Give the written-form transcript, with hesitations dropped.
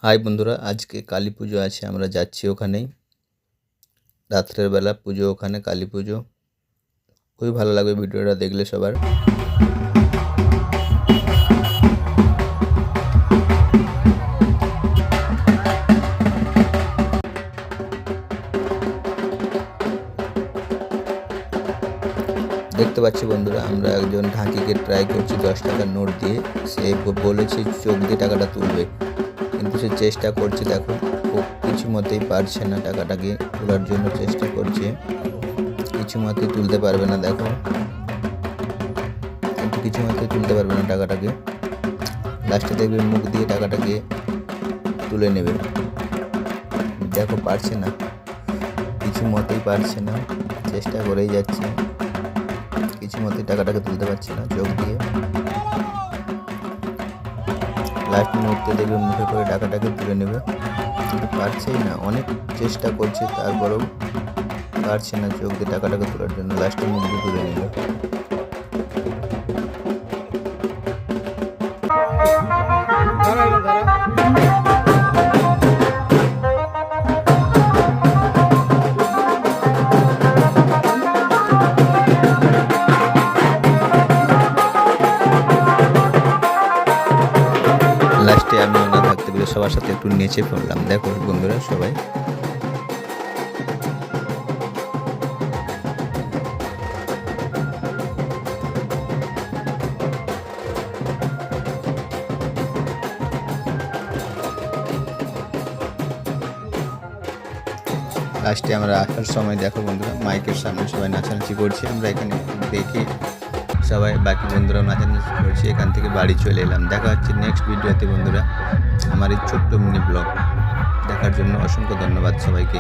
High বন্ধুরা, আজকে কালী পুজো আছে, আমরা যাচ্ছি ওখানেই। রাত্রের বেলা পুজো, ওখানে কালী পুজো। খুবই ভালো লাগবে ভিডিওটা দেখলে সবার। দেখতে পাচ্ছি বন্ধুরা, আমরা একজন ঢাকিকে ট্রাই করছি 10 টাকার নোট দিয়ে। সে বলেছে চোখ দিয়ে টাকাটা তুলবে, কিন্তু সে চেষ্টা করছে। দেখো, ও কিছু মতেই পারছে না টাকাটাকে তোলার জন্য। চেষ্টা করছে, কিছু মতেই তুলতে পারবে না। দেখো, কিন্তু কিছু মতেই তুলতে পারবে না টাকাটাকে। লাস্টে দেখবে মুখ দিয়ে টাকাটাকে তুলে নেবে। দেখো, পারছে না, কিছু মতেই পারছে না। চেষ্টা করেই যাচ্ছে, কিছু মতেই টাকাটাকে তুলতে পারছে না চোখ দিয়ে। লাস্ট মুহূর্তে দেখবে মুখে করে টাকাটাকে তুলে নেবে, কিন্তু পারছেই না। অনেক চেষ্টা করছে, তারপরেও পারছে না চোখ দিয়ে টাকাটাকে তোলার জন্য। লাস্টে মুখ দিয়ে তুলে নেবে। লাস্টে আমি না থাকতে পেরে সবার সাথে একটু নেচে পড়লাম। দেখো বন্ধুরা, সবাই লাস্টে আমরা আসার সময় দেখো বন্ধুরা, মাইকের সামনে সবাই নাচানাচি করছে। আমরা এখানে দেখে সবাই, বাকি বন্ধুরাও নাচানাচি করছে। এখান থেকে বাড়ি চলে এলাম। দেখা হচ্ছে নেক্সট ভিডিওতে বন্ধুরা। আমার এই ছোট্ট মিনি ব্লগ দেখার জন্য অসংখ্য ধন্যবাদ সবাইকে।